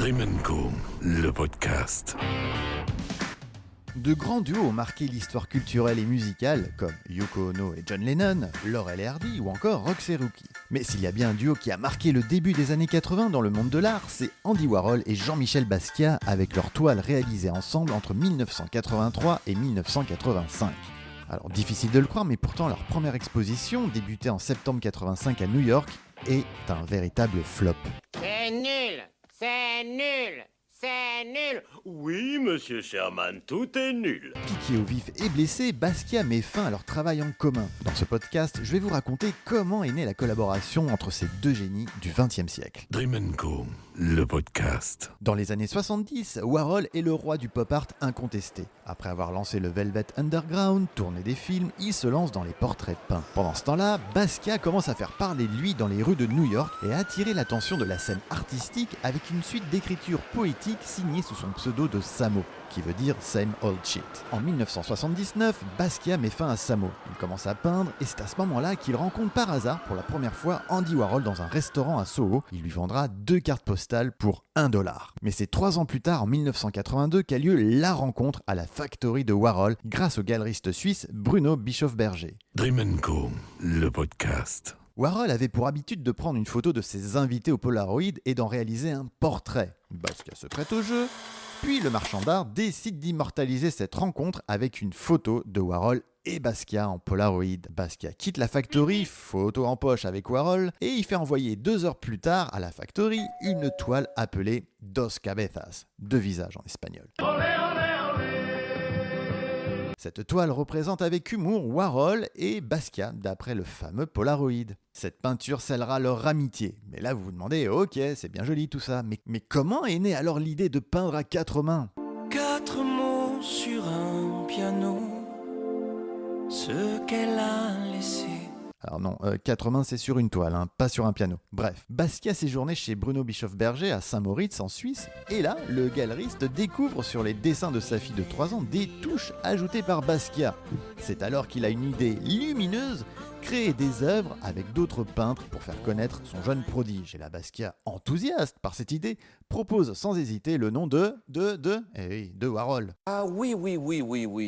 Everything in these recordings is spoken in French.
Dream & Co, le podcast. De grands duos ont marqué l'histoire culturelle et musicale, comme Yoko Ono et John Lennon, Laurel et Hardy ou encore Rox et Rookie. Mais s'il y a bien un duo qui a marqué le début des années 80 dans le monde de l'art, c'est Andy Warhol et Jean-Michel Basquiat avec leurs toiles réalisées ensemble entre 1983 et 1985. Alors difficile de le croire, mais pourtant leur première exposition, débutée en septembre 85 à New York, est un véritable flop. C'est nul! C'est nul! C'est nul! Oui, monsieur Sherman, tout est nul. Piqué au vif et blessé, Basquiat met fin à leur travail en commun. Dans ce podcast, je vais vous raconter comment est née la collaboration entre ces deux génies du XXe siècle. Dream & Co, le podcast. Dans les années 70, Warhol est le roi du pop art incontesté. Après avoir lancé le Velvet Underground, tourné des films, il se lance dans les portraits peints. Pendant ce temps-là, Basquiat commence à faire parler de lui dans les rues de New York et à attirer l'attention de la scène artistique avec une suite d'écritures poétiques signée sous son pseudo de Samo, qui veut dire Same Old Shit. En 1979, Basquiat met fin à Samo. Il commence à peindre et c'est à ce moment-là qu'il rencontre par hasard pour la première fois Andy Warhol dans un restaurant à Soho. Il lui vendra 2 cartes postales pour $1. Mais c'est 3 ans plus tard, en 1982, qu'a lieu la rencontre à la Factory de Warhol grâce au galeriste suisse Bruno Bischoff-Berger. Dream & Co, le podcast. Warhol avait pour habitude de prendre une photo de ses invités au Polaroid et d'en réaliser un portrait. Basquiat se prête au jeu, puis le marchand d'art décide d'immortaliser cette rencontre avec une photo de Warhol et Basquiat en Polaroid. Basquiat quitte la Factory, photo en poche avec Warhol, et il fait envoyer 2 heures plus tard à la Factory une toile appelée Dos Cabezas, 2 visages en espagnol. Cette toile représente avec humour Warhol et Basquiat, d'après le fameux Polaroid. Cette peinture scellera leur amitié. Mais là, vous vous demandez, ok, c'est bien joli tout ça, mais comment est née alors l'idée de peindre à 4 mains ? 4 mots sur un piano, ce qu'elle a laissé. Alors non, 4 mains c'est sur une toile, pas sur un piano. Bref, Basquiat séjournait chez Bruno Bischoff-Berger à Saint-Moritz en Suisse, et là, le galeriste découvre sur les dessins de sa fille de 3 ans des touches ajoutées par Basquiat. C'est alors qu'il a une idée lumineuse, créer des œuvres avec d'autres peintres pour faire connaître son jeune prodige. Et là, Basquiat, enthousiaste par cette idée, propose sans hésiter le nom de Warhol. Ah oui.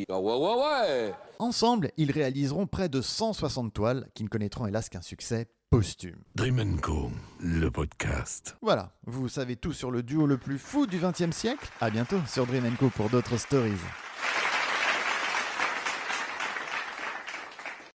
Ah ouais. Ensemble, ils réaliseront près de 160 toiles qui ne connaîtront hélas qu'un succès posthume. Dream & Co, le podcast. Voilà, vous savez tout sur le duo le plus fou du XXe siècle. À bientôt sur Dream & Co pour d'autres stories.